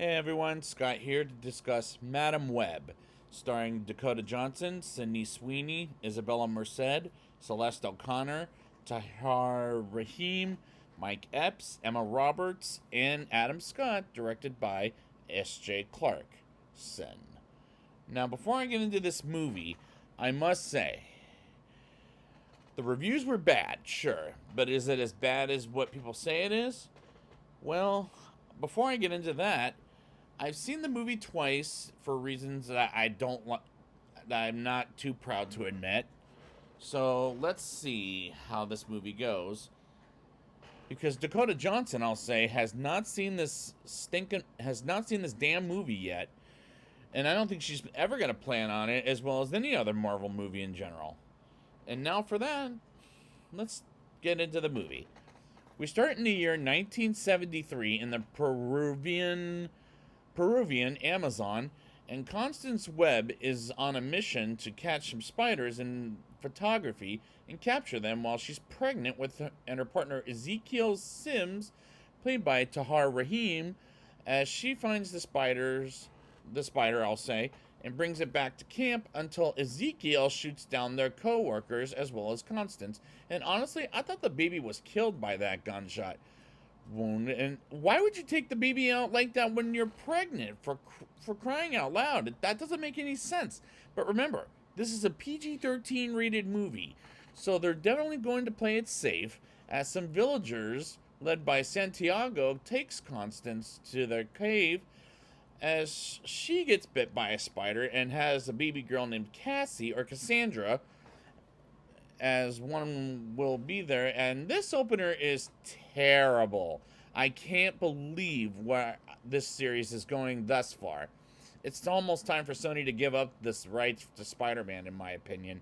Hey everyone, Scott here to discuss Madam Web, starring Dakota Johnson, Sydney Sweeney, Isabella Merced, Celeste O'Connor, Tahar Rahim, Mike Epps, Emma Roberts, and Adam Scott, directed by S.J. Clarkson. Now, before I get into this movie, I must say, the reviews were bad, sure, but is it as bad as what people say it is? Well, before I get into that, I've seen the movie twice for reasons that I don't like, that I'm not too proud to admit. So let's see how this movie goes. Because Dakota Johnson, I'll say, has not seen this damn movie yet, and I don't think she's ever gonna plan on it, as well as any other Marvel movie in general. And now for that, let's get into the movie. We start in the year 1973 in the Peruvian Amazon, and Constance Webb is on a mission to catch some spiders in photography and capture them while she's pregnant with her, and her partner Ezekiel Sims, played by Tahar Rahim, as she finds the spider, I'll say, and brings it back to camp until Ezekiel shoots down their co-workers as well as Constance. And honestly, I thought the baby was killed by that gunshot wound. And why would you take the baby out like that when you're pregnant? For crying out loud, that doesn't make any sense. But remember, this is a PG-13 rated movie, so they're definitely going to play it safe, as some villagers led by Santiago takes Constance to their cave as she gets bit by a spider and has a baby girl named Cassie, or Cassandra, as one will be there. And this opener is terrible. I can't believe where this series is going thus far. It's almost time for Sony to give up this rights to Spider-Man, in my opinion.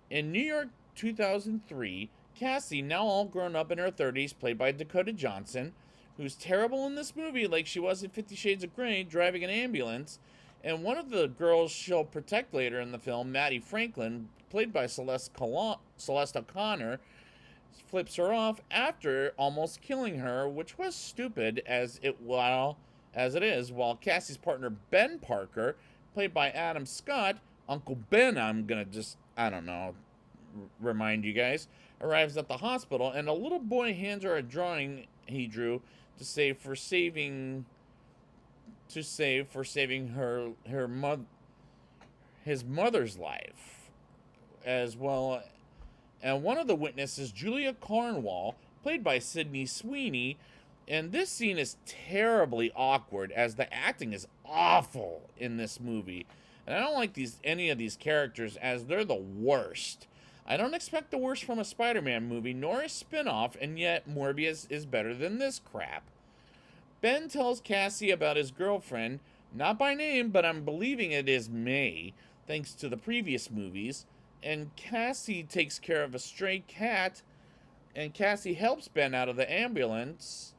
In New York 2003, Cassie, now all grown up in her 30s, played by Dakota Johnson, who's terrible in this movie like she was in 50 Shades of Grey, driving an ambulance. And one of the girls she'll protect later in the film, Maddie Franklin, played by Celeste O'Connor, flips her off after almost killing her, which was stupid as it is, while Cassie's partner Ben Parker, played by Adam Scott, Uncle Ben, I'm gonna just, I don't know, remind you guys, arrives at the hospital, and a little boy hands her a drawing he drew to save for saving his mother's life as well. And one of the witnesses, Julia Cornwall, played by Sydney Sweeney, and this scene is terribly awkward as the acting is awful in this movie. And I don't like any of these characters, as they're the worst. I don't expect the worst from a Spider-Man movie, nor a spin-off, and yet Morbius is better than this crap. Ben tells Cassie about his girlfriend, not by name, but I'm believing it is May, thanks to the previous movies. And Cassie takes care of a stray cat, and Cassie helps Ben out of the ambulance,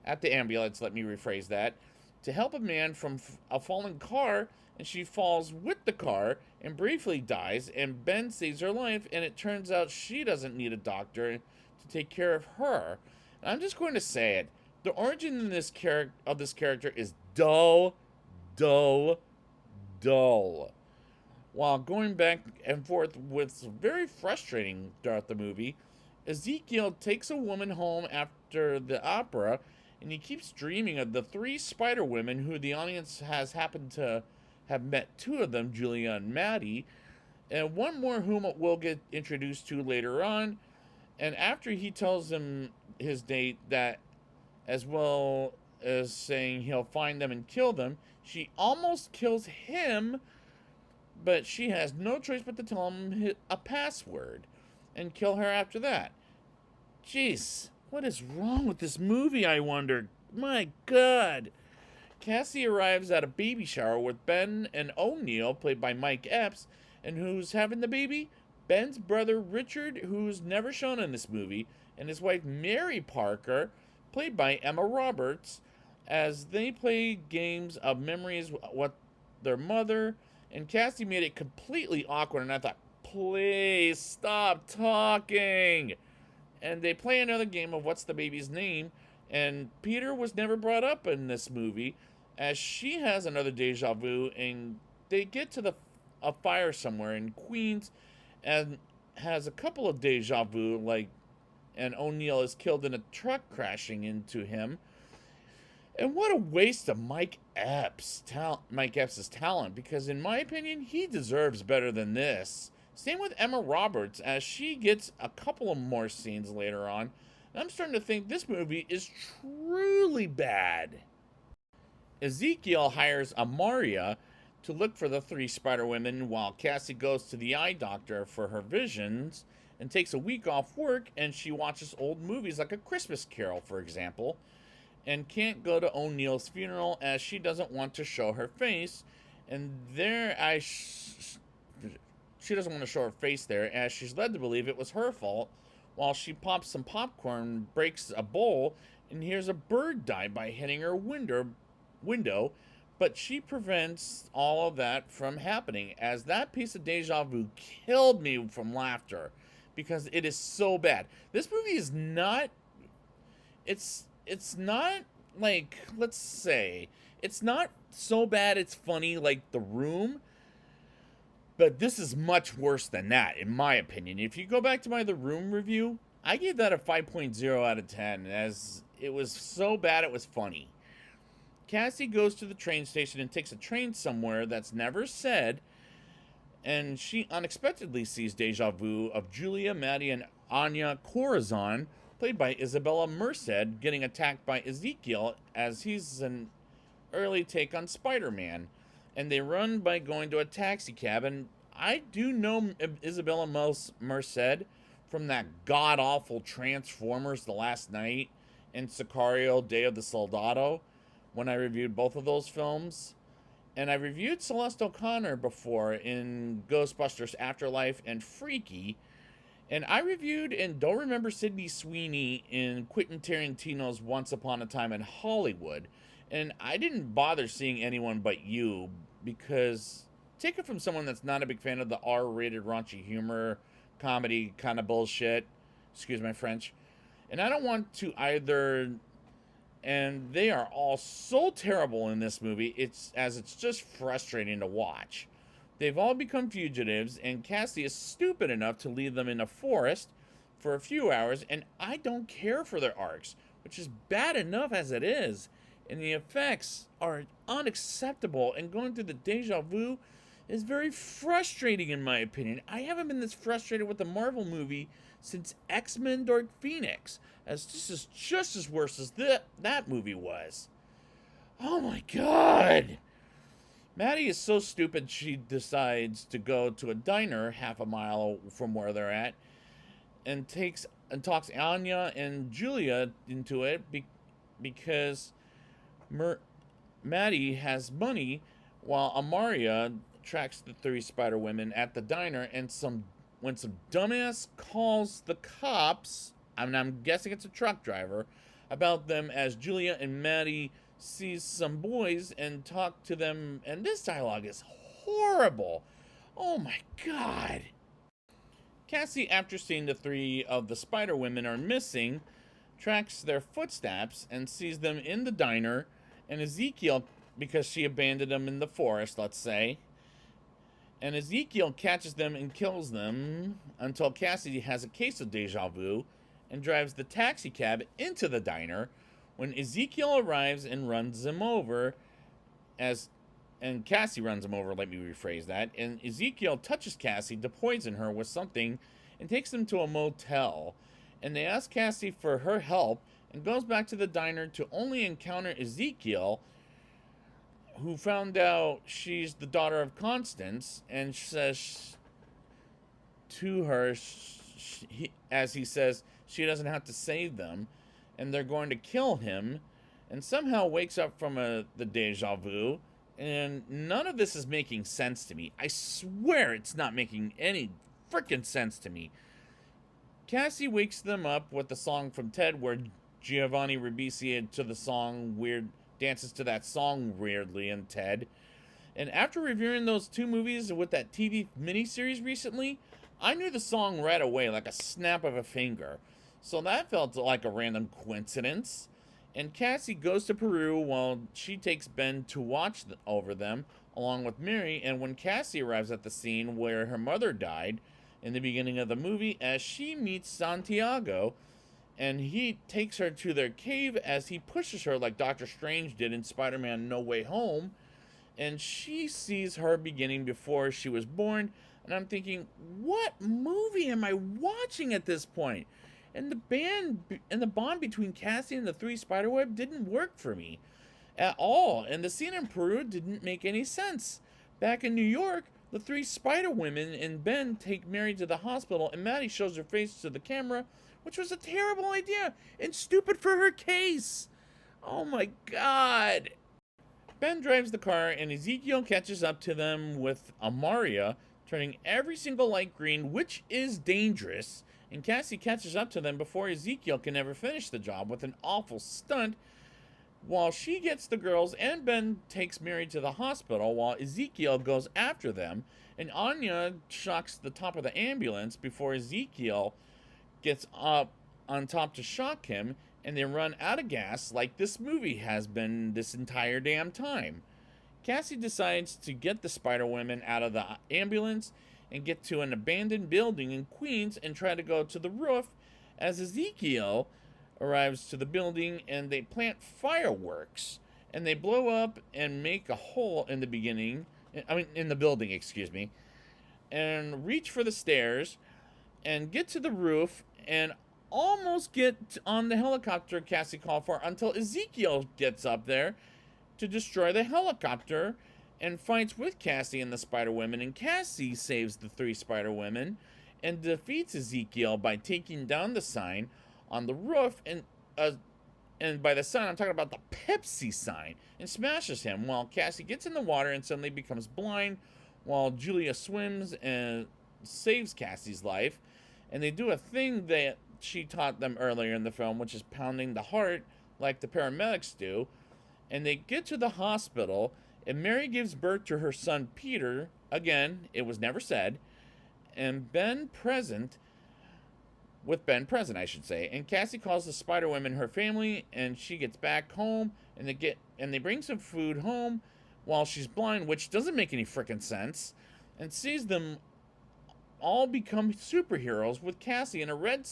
let me rephrase that, to help a man from a falling car, and she falls with the car and briefly dies, and Ben saves her life, and it turns out she doesn't need a doctor to take care of her. And I'm just going to say it. The origin in this character is dull, dull, dull. While going back and forth with very frustrating throughout the movie, Ezekiel takes a woman home after the opera, and he keeps dreaming of the three Spider Women who the audience has happened to have met. Two of them, Julia and Maddie, and one more whom we'll get introduced to later on. And after he tells him his date, that as well as saying he'll find them and kill them, she almost kills him, but she has no choice but to tell him a password and kill her after that. Jeez, what is wrong with this movie, I wonder? My God. Cassie arrives at a baby shower with Ben and O'Neill, played by Mike Epps, and who's having the baby? Ben's brother Richard, who's never shown in this movie, and his wife Mary Parker, played by Emma Roberts, as they play games of memories with their mother. And Cassie made it completely awkward, and I thought, please stop talking. And they play another game of what's the baby's name, and Peter was never brought up in this movie, as she has another deja vu, and they get to a fire somewhere in Queens, and has a couple of deja vu, like, and O'Neill is killed in a truck crashing into him. And what a waste of Mike Epps' talent, because in my opinion, he deserves better than this. Same with Emma Roberts, as she gets a couple of more scenes later on. And I'm starting to think this movie is truly bad. Ezekiel hires Amaria to look for the three Spider Women while Cassie goes to the eye doctor for her visions and takes a week off work, and she watches old movies like A Christmas Carol, for example, and can't go to O'Neill's funeral as she doesn't want to show her face. And she doesn't want to show her face there, as she's led to believe it was her fault while she pops some popcorn, breaks a bowl, and hears a bird die by hitting her window, but she prevents all of that from happening, as that piece of deja vu killed me from laughter because it is so bad. This movie is not it's not like, let's say, it's not so bad it's funny like The Room, but this is much worse than that, in my opinion. If you go back to my The Room review, I gave that a 5.0 out of 10, as it was so bad it was funny. Cassie goes to the train station and takes a train somewhere that's never said, and she unexpectedly sees deja vu of Julia, Maddie, and Anya Corazon, played by Isabella Merced, getting attacked by Ezekiel, as he's an early take on Spider-Man. And they run by going to a taxi cab, and I do know Isabella Merced from that god-awful Transformers The Last Night and Sicario Day of the Soldado, when I reviewed both of those films. And I reviewed Celeste O'Connor before in Ghostbusters Afterlife and Freaky. And I reviewed and don't remember Sydney Sweeney in Quentin Tarantino's Once Upon a Time in Hollywood. And I didn't bother seeing anyone but you, because take it from someone that's not a big fan of the R-rated raunchy humor, comedy kind of bullshit. Excuse my French. And I don't want to either. And they are all so terrible in this movie, it's just frustrating to watch. They've all become fugitives, and Cassie is stupid enough to leave them in a forest for a few hours, and I don't care for their arcs, which is bad enough as it is. And the effects are unacceptable, and going through the deja vu is very frustrating in my opinion. I haven't been this frustrated with a Marvel movie since X-Men Dark Phoenix, as this is just as worse as that movie was. Oh my god! Maddie is so stupid she decides to go to a diner half a mile from where they're at, and talks Anya and Julia into it because Maddie has money, while Amaria tracks the three Spider Women at the diner, and when some dumbass calls the cops, I'm guessing it's a truck driver, about them, as Julia and Maddie sees some boys and talk to them, and this dialogue is horrible. Oh my god. Cassie, after seeing the three of the Spider Women are missing, tracks their footsteps and sees them in the diner, and Ezekiel, because she abandoned them in the forest, let's say. And Ezekiel catches them and kills them until Cassie has a case of deja vu and drives the taxi cab into the diner, when Ezekiel arrives and runs him over, and Cassie runs him over, let me rephrase that, and Ezekiel touches Cassie to poison her with something and takes them to a motel, and they ask Cassie for her help, and goes back to the diner to only encounter Ezekiel, who found out she's the daughter of Constance, and says to her, as he says, she doesn't have to save them, and they're going to kill him, and somehow wakes up from the deja vu, and none of this is making sense to me. I swear it's not making any freaking sense to me. Cassie wakes them up with the song from Ted, where Giovanni Ribisi to the song dances to that song weirdly in Ted. And after reviewing those two movies with that TV miniseries recently, I knew the song right away, like a snap of a finger. So that felt like a random coincidence. And Cassie goes to Peru while she takes Ben to watch over them, along with Mary. And when Cassie arrives at the scene where her mother died in the beginning of the movie, as she meets Santiago, and he takes her to their cave as he pushes her like Doctor Strange did in Spider-Man No Way Home, and she sees her beginning before she was born. And I'm thinking, what movie am I watching at this point? And the bond between Cassie and the three spiderweb didn't work for me at all. And the scene in Peru didn't make any sense. Back in New York, the three spider women and Ben take Mary to the hospital, and Maddie shows her face to the camera, which was a terrible idea and stupid for her case. Oh my god. Ben drives the car, and Ezekiel catches up to them with Amaria, turning every single light green, which is dangerous. And Cassie catches up to them before Ezekiel can ever finish the job with an awful stunt, while she gets the girls, and Ben takes Mary to the hospital while Ezekiel goes after them. And Anya shocks the top of the ambulance before Ezekiel gets up on top to shock him, and they run out of gas like this movie has been this entire damn time. Cassie decides to get the Spider Women out of the ambulance and get to an abandoned building in Queens and try to go to the roof as Ezekiel arrives to the building, and they plant fireworks and they blow up and make a hole in the in the building, excuse me, and reach for the stairs and get to the roof and almost get on the helicopter Cassie called for until Ezekiel gets up there to destroy the helicopter and fights with Cassie and the Spider Women. And Cassie saves the three Spider Women and defeats Ezekiel by taking down the sign on the roof, and by the sign I'm talking about the Pepsi sign, and smashes him while Cassie gets in the water and suddenly becomes blind while Julia swims and saves Cassie's life. And they do a thing that she taught them earlier in the film, which is pounding the heart like the paramedics do. And they get to the hospital, and Mary gives birth to her son Peter. Again, it was never said. And Ben present, I should say. And Cassie calls the Spider Women her family, and she gets back home, and they bring some food home while she's blind, which doesn't make any frickin' sense, and sees them all become superheroes with Cassie in a red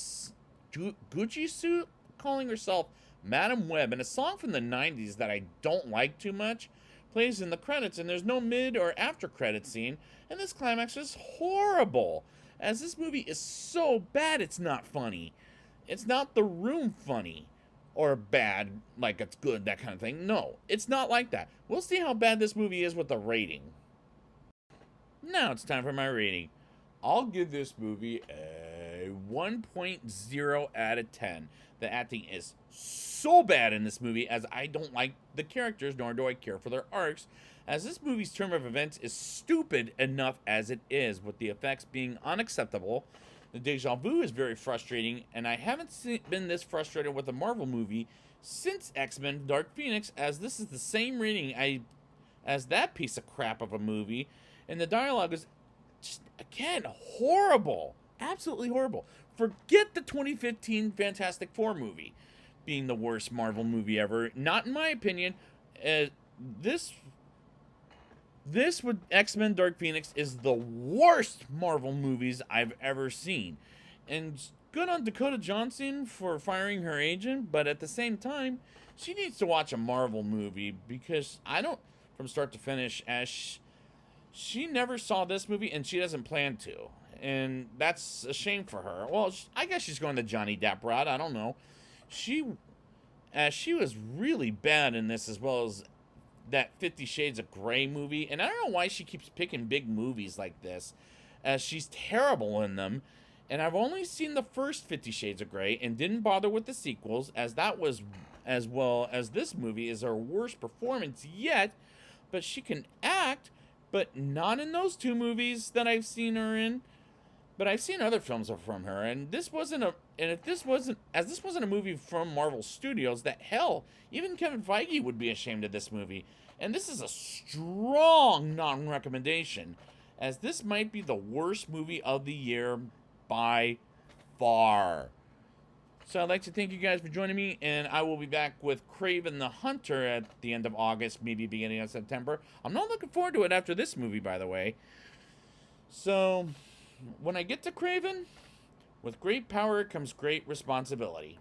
Gucci suit calling herself Madam Web. And a song from the 90s that I don't like too much plays in the credits, and there's no mid or after credit scene, and this climax is horrible, as this movie is so bad it's not funny. It's not The Room funny or bad, like it's good, that kind of thing. No, it's not like that. We'll see how bad this movie is with the rating. Now it's time for my rating. I'll give this movie a 1.0 out of 10. The acting is so bad in this movie, as I don't like the characters, nor do I care for their arcs, as this movie's turn of events is stupid enough as it is, with the effects being unacceptable. The deja vu is very frustrating, and I haven't been this frustrated with a Marvel movie since X-Men Dark Phoenix, as this is the same rating as that piece of crap of a movie, and the dialogue is just, again, horrible. Absolutely horrible. Forget the 2015 Fantastic Four movie being the worst Marvel movie ever. Not in my opinion. This with X-Men Dark Phoenix is the worst Marvel movies I've ever seen. And good on Dakota Johnson for firing her agent, but at the same time, she needs to watch a Marvel movie, because from start to finish, as she never saw this movie, and she doesn't plan to. And that's a shame for her. Well, I guess she's going the Johnny Depp route. I don't know. She was really bad in this, as well as that 50 Shades of Grey movie. And I don't know why she keeps picking big movies like this, as she's terrible in them. And I've only seen the first 50 Shades of Grey and didn't bother with the sequels, as that was, as well as this movie, is her worst performance yet. But she can act, but not in those two movies that I've seen her in. But I've seen other films from her, and this wasn't a movie from Marvel Studios, that hell, even Kevin Feige would be ashamed of this movie. And this is a strong non-recommendation, as this might be the worst movie of the year by far. So I'd like to thank you guys for joining me, and I will be back with Kraven the Hunter at the end of August, maybe beginning of September. I'm not looking forward to it after this movie, by the way. So, when I get to Kraven, with great power comes great responsibility.